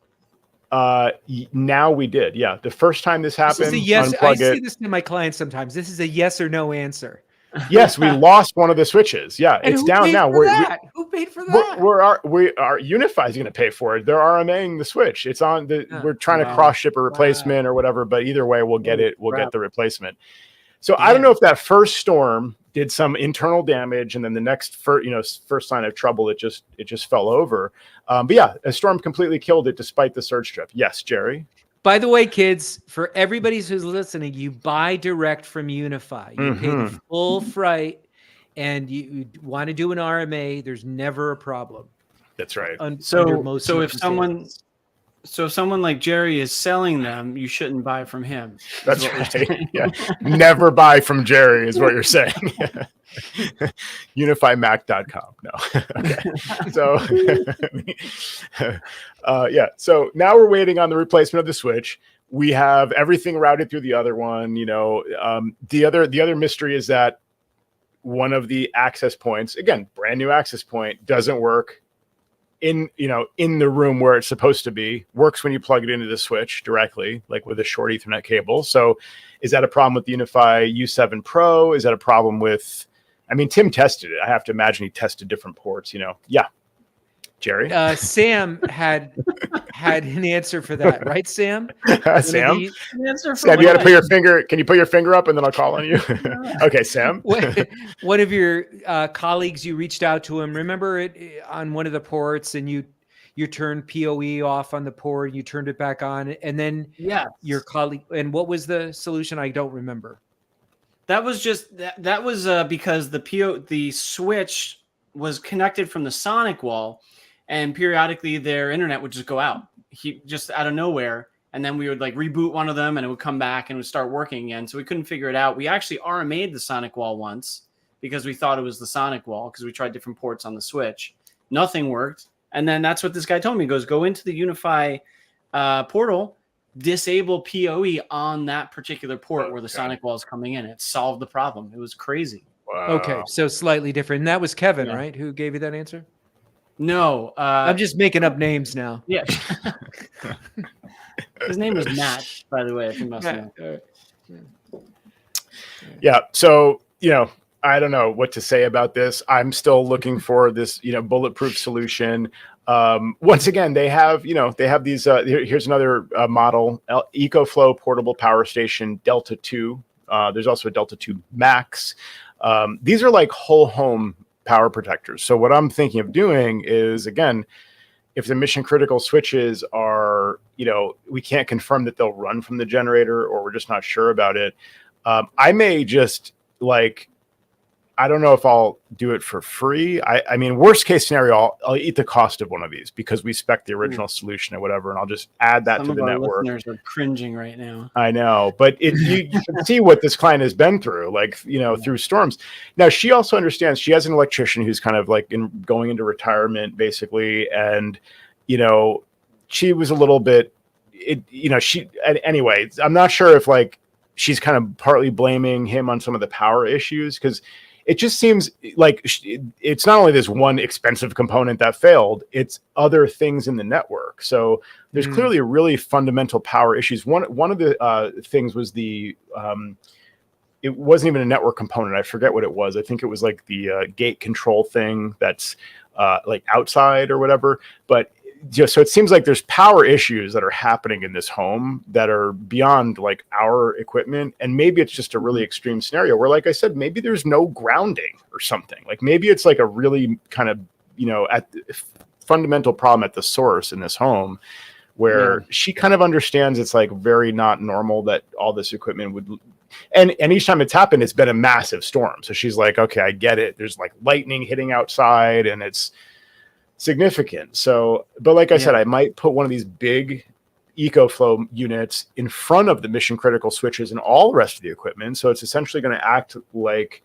Now we did. Yeah. The first time this happened, this is a yes. I say this to my clients sometimes. This is a yes or no answer. Yes, we lost one of the switches. Yeah, and it's down now. Who paid for that? Our Unify is going to pay for it. They're RMAing the switch. It's on the. We're trying to cross ship a replacement or whatever, but either way, we'll get it. We'll get the replacement. So I don't know if that first storm did some internal damage, and then the next first sign of trouble, it just fell over. But yeah, a storm completely killed it despite the surge strip. Yes, Jerry. By the way, kids, for everybody who's listening, you buy direct from Unify. You pay the full freight, and you want to do an RMA. There's never a problem. That's right. So if someone like Jerry is selling them, you shouldn't buy from him. That's right. Yeah. Never buy from Jerry is what you're saying. Unifymac.com. No. Okay. So, so now we're waiting on the replacement of the switch. We have everything routed through the other one. The other mystery is that one of the access points, again, brand new access point, doesn't work in the room where it's supposed to be, works when you plug it into the switch directly, like with a short Ethernet cable. So is that a problem with the UniFi U7 Pro? Is that a problem with, I mean, Tim tested it. I have to imagine he tested different ports, Yeah. Jerry? Sam had an answer for that, right, Sam? Sam? Sam, you got to put your finger. Can you put your finger up and then I'll call on you? Okay, Sam. One of your colleagues, you reached out to him. Remember it on one of the ports, and you turned PoE off on the port, you turned it back on, and then your colleague. And what was the solution? I don't remember. That was just that was because the switch was connected from the Sonic wall. And periodically their internet would just go out. He just out of nowhere. And then we would like reboot one of them and it would come back and it would start working again. So we couldn't figure it out. We actually RMA'd the Sonic wall once because we thought it was the Sonic wall because we tried different ports on the switch. Nothing worked. And then that's what this guy told me. He goes, go into the UniFi portal, disable PoE on that particular port where the Sonic wall is coming in. It solved the problem. It was crazy. Wow. Okay, so slightly different. And that was Kevin, right? Who gave you that answer? No, I'm just making up names now. Yeah, his name was Matt, by the way. If you must know. Yeah. So I don't know what to say about this. I'm still looking for this bulletproof solution. Once again, they have these. Here's another model: EcoFlow portable power station Delta 2. There's also a Delta 2 Max. These are like whole home power protectors. So what I'm thinking of doing is, again, if the mission critical switches are, we can't confirm that they'll run from the generator or we're just not sure about it. I may just I don't know if I'll do it for free. I mean, worst case scenario, I'll eat the cost of one of these because we spec the original solution or whatever, and I'll just add that to the network. Listeners are cringing right now. I know, but you can see what this client has been through, through storms. Now, she also understands she has an electrician who's kind of going into retirement, basically, and she was a little bit, anyway. I'm not sure if she's kind of partly blaming him on some of the power issues because it just seems like it's not only this one expensive component that failed, it's other things in the network. So there's clearly really fundamental power issues. One of the things was it wasn't even a network component. I forget what it was. I think it was the gate control thing that's outside or whatever. But so it seems like there's power issues that are happening in this home that are beyond our equipment. And maybe it's just a really extreme scenario where, like I said, maybe there's no grounding or something. Maybe it's a really kind of, at the fundamental problem at the source in this home where she kind of understands it's very not normal that all this equipment would. And each time it's happened, it's been a massive storm. So she's like, okay, I get it. There's lightning hitting outside and it's significant. So, but like I said, I might put one of these big EcoFlow units in front of the mission critical switches and all the rest of the equipment. So it's essentially going to act like,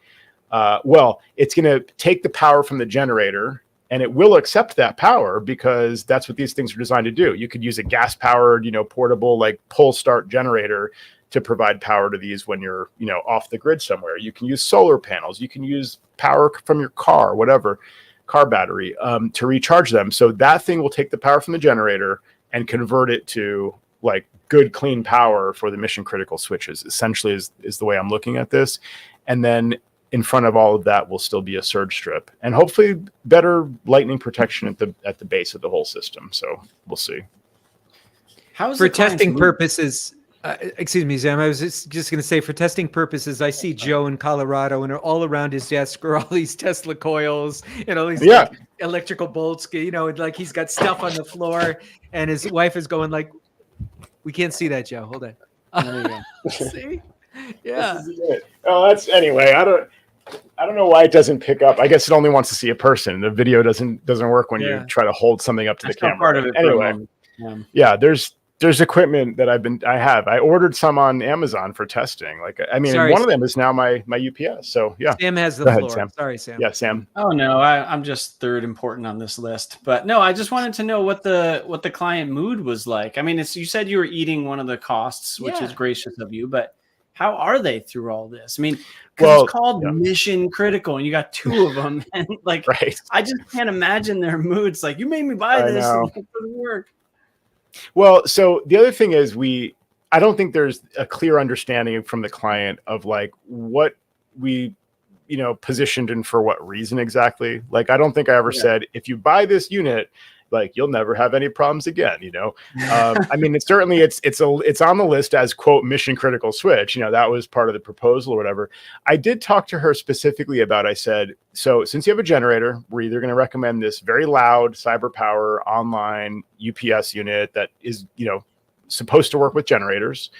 it's going to take the power from the generator and it will accept that power because that's what these things are designed to do. You could use a gas powered, portable, pull start generator to provide power to these when you're, off the grid somewhere. You can use solar panels. You can use power from your car, whatever. Car battery to recharge them. So that thing will take the power from the generator and convert it to good clean power for the mission critical switches, essentially is the way I'm looking at this. And then in front of all of that will still be a surge strip and hopefully better lightning protection at the base of the whole system. So we'll see. For testing purposes, excuse me, Sam, I was just going to say, for testing purposes, I see Joe in Colorado, and all around his desk are all these Tesla coils and all these electrical bolts, he's got stuff on the floor, and his wife is going we can't see that, Joe. Hold on. There you go. See? Yeah. Oh, anyway, I don't know why it doesn't pick up. I guess it only wants to see a person. The video doesn't work when you try to hold something up to the camera. Part of it anyway. There's equipment that I ordered some on Amazon for testing. One of them is now my UPS. So yeah. Sam has the floor. Sam. Sorry, Sam. Yeah, Sam. Oh no, I'm just third important on this list. But no, I just wanted to know what the client mood was like. I mean, you said you were eating one of the costs, which is gracious of you, but how are they through all this? I mean, because Well, it's called yeah. mission critical, and you got 2 of them, and like, Right. I just can't imagine their moods. Like, you made me buy I this, know. and it doesn't work. Well, so the other thing is I don't think there's a clear understanding from the client of like what we, positioned and for what reason exactly. Like, I don't think I ever said, if you buy this unit, like you'll never have any problems again. I mean, it's certainly it's on the list as quote mission critical switch. That was part of the proposal or whatever. I did talk to her specifically about. I said, so since you have a generator, we're either going to recommend this very loud CyberPower online UPS unit that is supposed to work with generators,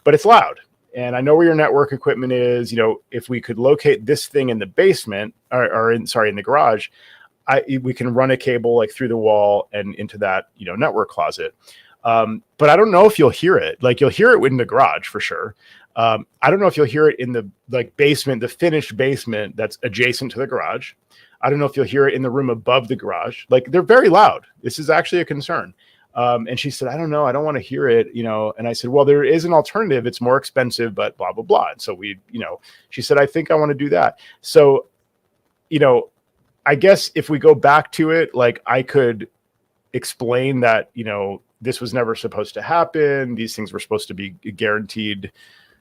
but it's loud. And I know where your network equipment is. If we could locate this thing in the basement or in the garage, we can run a cable like through the wall and into that, network closet. But I don't know if you'll hear it. Like you'll hear it in the garage for sure. I don't know if you'll hear it in the basement, the finished basement that's adjacent to the garage. I don't know if you'll hear it in the room above the garage. Like they're very loud. This is actually a concern. And she said, I don't know. I don't want to hear it, and I said, well, there is an alternative. It's more expensive, but blah, blah, blah. And so she said, I think I want to do that. So, I guess if we go back to it, like I could explain that, this was never supposed to happen. These things were supposed to be a guaranteed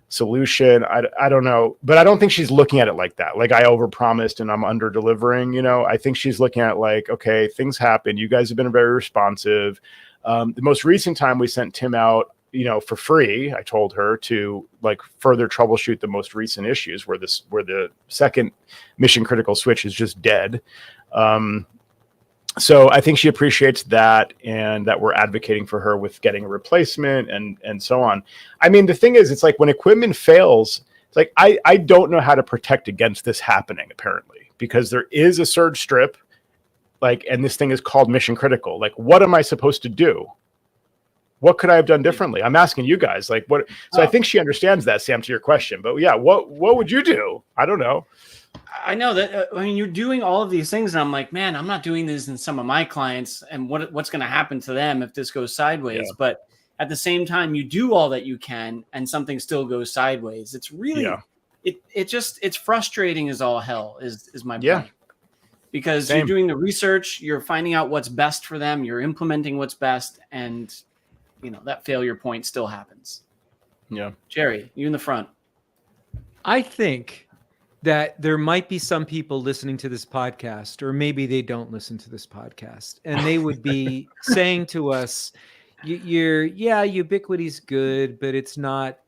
solution. I don't know, but I don't think she's looking at it like that. Like I overpromised and I'm under delivering, I think she's looking at like, okay, things happen. You guys have been very responsive. The most recent time we sent Tim out, for free, I told her to like further troubleshoot the most recent issues where the second mission critical switch is just dead. So I think she appreciates that and that we're advocating for her with getting a replacement and so on. I mean, the thing is, it's like when equipment fails, it's like, I don't know how to protect against this happening apparently, because there is a surge strip. Like, and this thing is called mission critical. Like, what am I supposed to do? What could I have done differently? I'm asking you guys, like what? So I think she understands that, Sam, to your question, but yeah, what would you do? I don't know. I know that. I mean, you're doing all of these things and I'm like, man, I'm not doing this in some of my clients and what's going to happen to them if this goes sideways. Yeah. But at the same time, you do all that you can and something still goes sideways. It's really, it's frustrating as all hell is my point. Because you're doing the research, you're finding out what's best for them, you're implementing what's best, and that failure point still happens. Yeah. Jerry, you in the front. I think that there might be some people listening to this podcast, or maybe they don't listen to this podcast, and they would be saying to us, Ubiquiti's good, but it's not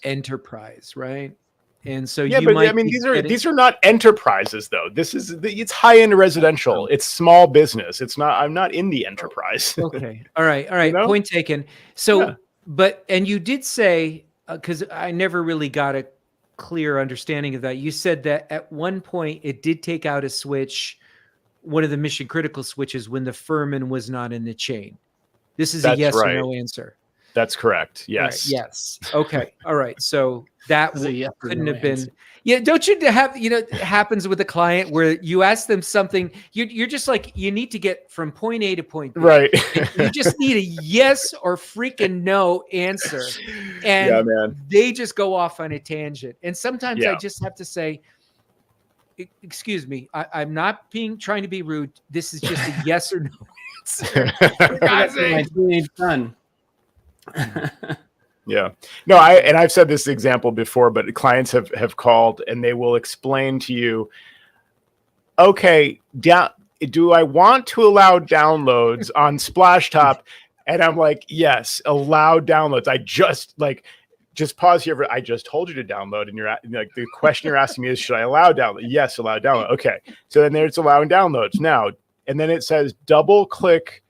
enterprise, right? And so these are not enterprises though. It's high-end residential. It's small business. It's not, I'm not in the enterprise. Okay. All right. Point taken. So, and you did say, because I never really got a clear understanding of that. You said that at one point it did take out a switch, one of the mission critical switches, when the Furman was not in the chain. This is a yes or no answer. That's correct. Yes. Right, yes. Okay. All right. So that couldn't have been. Yeah. Don't you have, it happens with a client where you ask them something, you're just like, you need to get from point A to point B. Right. You just need a yes or freaking no answer. And they just go off on a tangent. And sometimes I just have to say, excuse me, I'm not trying to be rude. This is just a yes or no answer. That's my teenage son. Yeah, no, I've said this example before, but clients have called and they will explain to you, okay, do I want to allow downloads on Splashtop? And I'm like, yes, allow downloads. I just pause here. I just told you to download, and you're like, the question you're asking me is, should I allow download? Yes, allow download. Okay, so then there's allowing downloads now, and then it says double click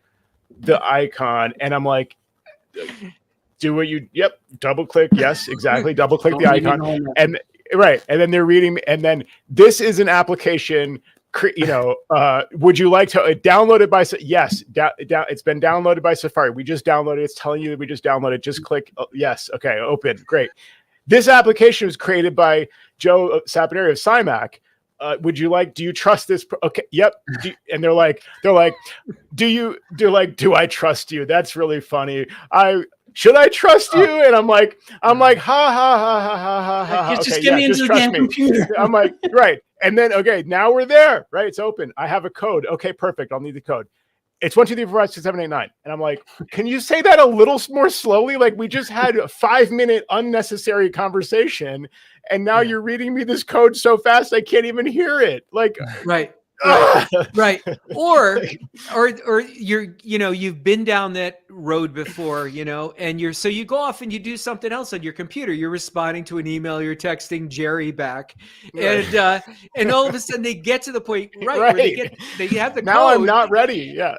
the icon, and I'm like, do what double click. Yes, exactly. Double click the icon. And then they're reading. And then this is an application, would you like to download it by, yes, it's been downloaded by Safari. We just downloaded it. It's telling you that we just downloaded. Just click. Yes. Okay. Open. Great. This application was created by Joe Saponari of CyMac. Do you trust this? Okay. Yep. And they're like, do I trust you? That's really funny. should I trust you? And I'm like, ha ha ha ha ha ha. Just Okay, get me yeah, into just the trust damn me. computer. I'm like, right. And then, okay, now we're there, right? It's open. I have a code. Okay, perfect. I'll need the code. It's 1, 2, 3, 4, 5, 6, 7, 8, 9. And I'm like, can you say that a little more slowly? Like, we just had a 5-minute unnecessary conversation, and now you're reading me this code so fast I can't even hear it. Like, Right. Right. Or you're, you've been down that road before, and so you go off and you do something else on your computer. You're responding to an email, you're texting Jerry back, and all of a sudden they get to the point, where they have the now code. I'm not ready. Yeah.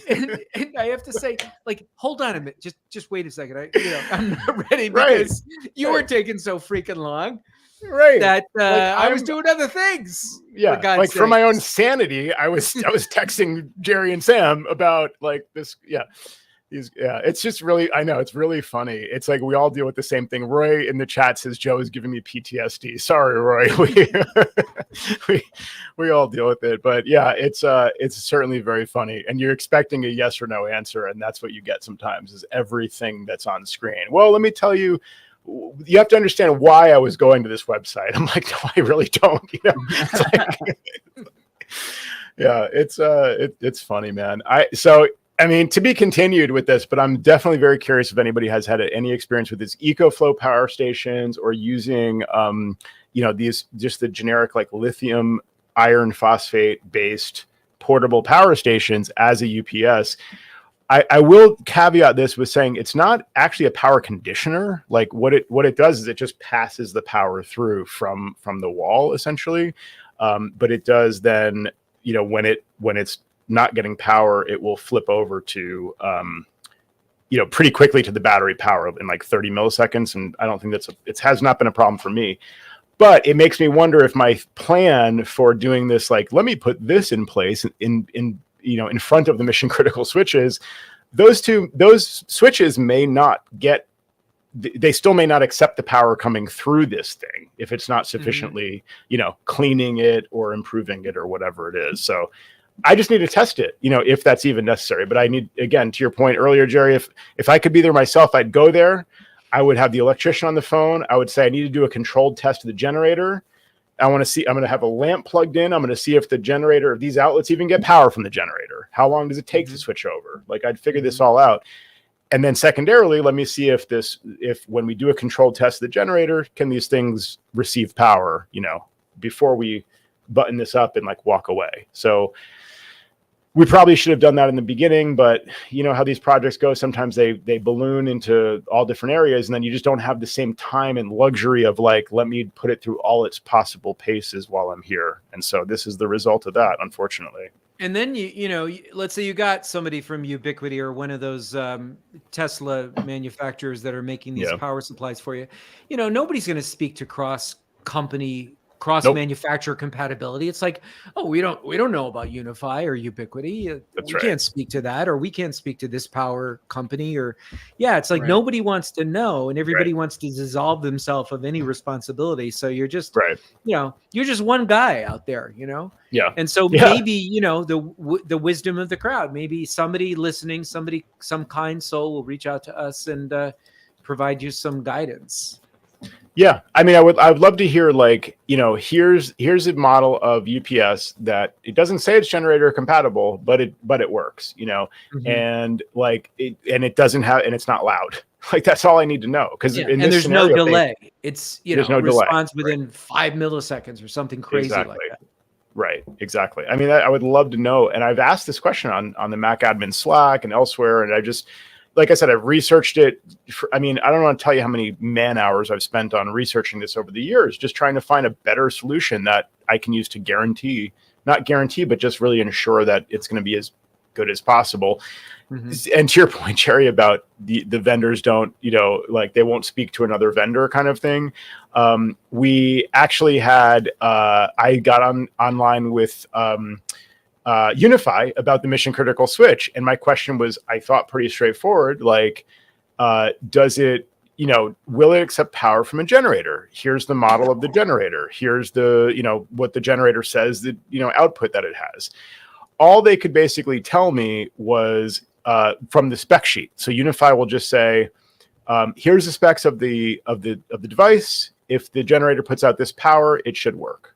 And I have to say, like, hold on a minute, just wait a second. I'm not ready because you were taking so freaking long. Right. That I was doing other things. Yeah. Like for my own sanity, I was texting Jerry and Sam about like this. Yeah. It's just really, I know it's really funny. It's like we all deal with the same thing. Roy in the chat says Joe is giving me PTSD. Sorry, Roy. We all deal with it. But yeah, it's certainly very funny. And you're expecting a yes or no answer, and that's what you get sometimes is everything that's on screen. Well, let me tell you. You have to understand why I was going to this website. I'm like, no, I really don't. It's funny, man. I mean, to be continued with this, but I'm definitely very curious if anybody has had any experience with these EcoFlow power stations or using, these just the generic like lithium iron phosphate based portable power stations as a UPS. I will caveat this with saying it's not actually a power conditioner. Like what it does is it just passes the power through from the wall essentially. But it does then, when it's not getting power, it will flip over to, pretty quickly to the battery power in like 30 milliseconds. And I don't think it has not been a problem for me. But it makes me wonder if my plan for doing this, like, let me put this in place in front of the mission critical switches, those switches may not they still may not accept the power coming through this thing if it's not sufficiently, cleaning it or improving it or whatever it is. So I just need to test it, if that's even necessary. But I need, again, to your point earlier, Jerry, if I could be there myself, I'd go there. I would have the electrician on the phone. I would say I need to do a controlled test of the generator. I'm going to have a lamp plugged in. I'm going to see if the generator, if these outlets even get power from the generator. How long does it take to switch over? Like I'd figure this all out. And then secondarily, let me see if when we do a controlled test of the generator, can these things receive power, before we button this up and like walk away. So we probably should have done that in the beginning, but you know how these projects go. Sometimes they balloon into all different areas, and then you just don't have the same time and luxury of like, let me put it through all its possible paces while I'm here. And so this is the result of that, unfortunately. And then let's say you got somebody from Ubiquiti or one of those Tesla manufacturers that are making these power supplies for you. Nobody's going to speak to cross-manufacturer compatibility. It's like, oh, we don't know about Unify or Ubiquiti. We can't speak to that, or we can't speak to this power company, or it's like nobody wants to know, and everybody wants to dissolve themselves of any responsibility. So you're just you're just one guy out there, And so maybe the wisdom of the crowd, maybe somebody listening, some kind soul will reach out to us and provide you some guidance. Yeah, I mean, I would love to hear, like, here's a model of UPS that it doesn't say it's generator compatible, but it works, and like it doesn't have, and it's not loud. Like that's all I need to know, because and there's no delay. It's responds within 5 milliseconds or something crazy like that. Right, exactly. I mean, I would love to know, and I've asked this question on the Mac Admin Slack and elsewhere, and I just. Like I said, I've researched it. I don't want to tell you how many man hours I've spent on researching this over the years, just trying to find a better solution that I can use to not guarantee, but just really ensure that it's going to be as good as possible. Mm-hmm. And to your point, Jerry, about the vendors don't, like they won't speak to another vendor kind of thing. We actually had, I got online with, Unify about the mission critical switch. And my question was, I thought pretty straightforward, like, does it, will it accept power from a generator? Here's the model of the generator. Here's the, what the generator says, the, output that it has. All they could basically tell me was from the spec sheet. So Unify will just say, Here's the specs of the device. If the generator puts out this power, it should work.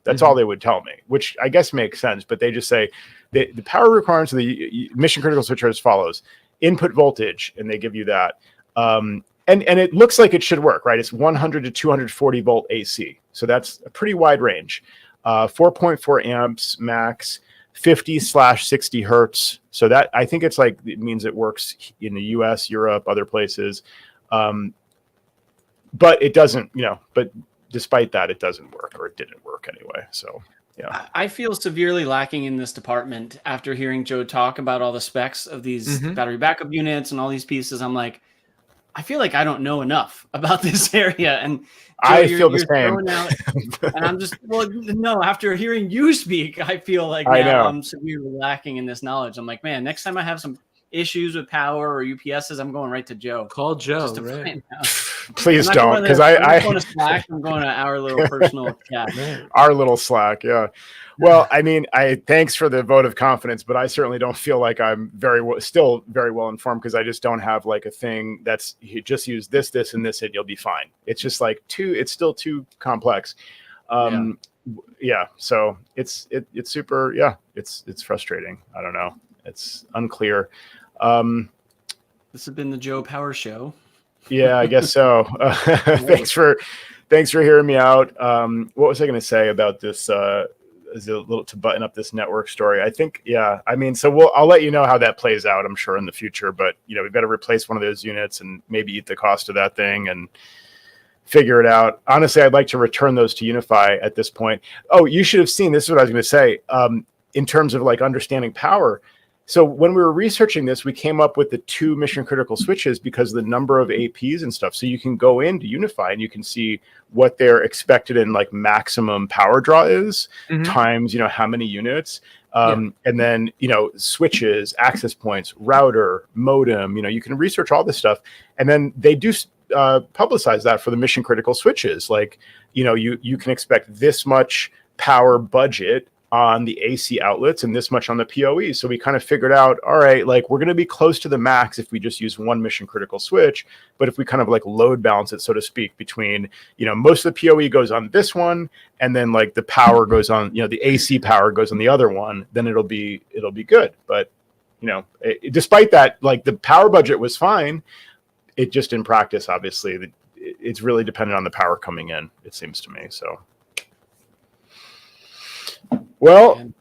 That's all they would tell me, which I guess makes sense. But they just say the power requirements of the mission critical switch are as follows: input voltage, and they give you that. And it looks like it should work, right? It's 100 to 240 volt AC. So that's a pretty wide range. 4.4 amps max, 50/60 hertz. So that, I think it means it works in the US, Europe, other places. But it doesn't, but despite that, it doesn't work, or it didn't work anyway. So, yeah. I feel severely lacking in this department after hearing Joe talk about all the specs of these battery backup units and all these pieces. I'm like, I feel like I don't know enough about this area. And Joe, I feel the same. And I'm just, no, after hearing you speak, I feel like now I'm severely lacking in this knowledge. I'm like, man, next time I have some issues with power or UPSs, I'm going right to Joe. Call Joe. Right. Please don't, because I'm going to Slack. I'm going to our little personal chat. Our little Slack, yeah. Well, I mean, thanks for the vote of confidence, but I certainly don't feel like I'm still very well informed, because I just don't have like a thing that's, you just use this, and this, and you'll be fine. It's just like it's still too complex. Yeah. So it's super. Yeah. It's frustrating. I don't know. It's unclear. This has been the Joe Power Show. Yeah, I guess so. Thanks for hearing me out. What was I going to say about this? Is a little to button up this network story. I think, yeah. I mean, so I'll let you know how that plays out, I'm sure, in the future. But we better replace one of those units and maybe eat the cost of that thing and figure it out. Honestly, I'd like to return those to Unify at this point. Oh, you should have seen. This is what I was going to say. In terms of like understanding power. So when we were researching this, we came up with the 2 mission critical switches because of the number of APs and stuff. So you can go into Unify and you can see what their expected and like maximum power draw is times, how many units. And then, switches, access points, router, modem, you can research all this stuff. And then they do publicize that for the mission critical switches. Like, you can expect this much power budget on the AC outlets and this much on the PoE. So we kind of figured out, all right, like we're going to be close to the max if we just use one mission critical switch. But if we kind of like load balance it, so to speak, between, most of the PoE goes on this one, and then like the power goes on, the AC power goes on the other one, then it'll be good. But, despite that, like the power budget was fine. It just in practice, obviously, it's really dependent on the power coming in, it seems to me. So. Well,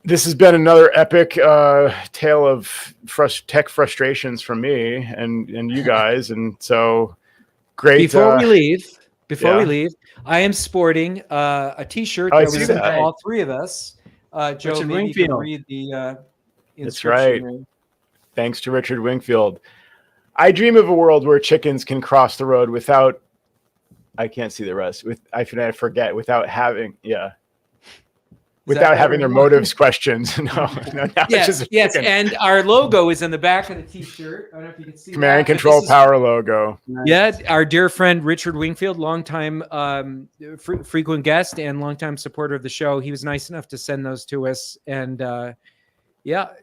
this has been another epic tale of tech frustrations from me and you guys, and so great. Before we leave, I am sporting a T-shirt that was sent to all 3 of us. Joe, Richard maybe you can Wingfield. read the. That's right. Thanks to Richard Wingfield. I dream of a world where chickens can cross the road without. I can't see the rest. I forget without having. Yeah. Without having their motives questioned. No, yes. And our logo is in the back of the T-shirt. I don't know if you can see Command and Control Power logo. Yeah, our dear friend Richard Wingfield, longtime frequent guest and longtime supporter of the show. He was nice enough to send those to us. And a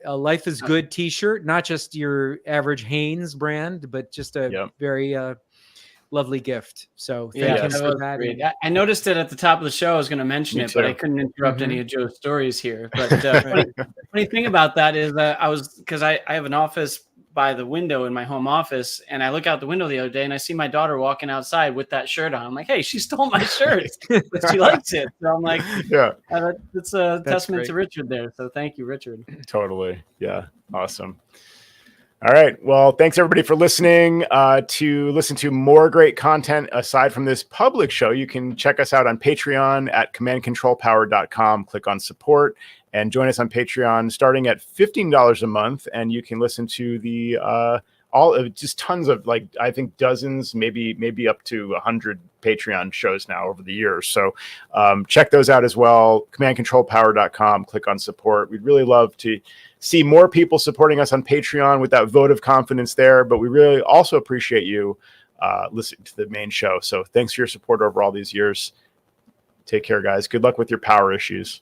Life is Good T-shirt, not just your average Hanes brand, but just a very lovely gift. So thank him for that. Great. I noticed it at the top of the show. I was going to mention it, but I couldn't interrupt any of Joe's stories here. But funny thing about that is because I have an office by the window in my home office, and I look out the window the other day and I see my daughter walking outside with that shirt on. I'm like, hey, she stole my shirt, but she likes it. So I'm like, it's a testament to Richard there. So thank you, Richard. Totally. Yeah. Awesome. All right. Well, thanks everybody for listening. To listen to more great content aside from this public show, you can check us out on Patreon at commandcontrolpower.com. Click on support and join us on Patreon starting at $15 a month. And you can listen to the just tons of, like, I think dozens, maybe up to 100 Patreon shows now over the years. So check those out as well. commandcontrolpower.com. Click on support. We'd really love to see more people supporting us on Patreon with that vote of confidence there. But we really also appreciate you listening to the main show. So thanks for your support over all these years. Take care, guys. Good luck with your power issues.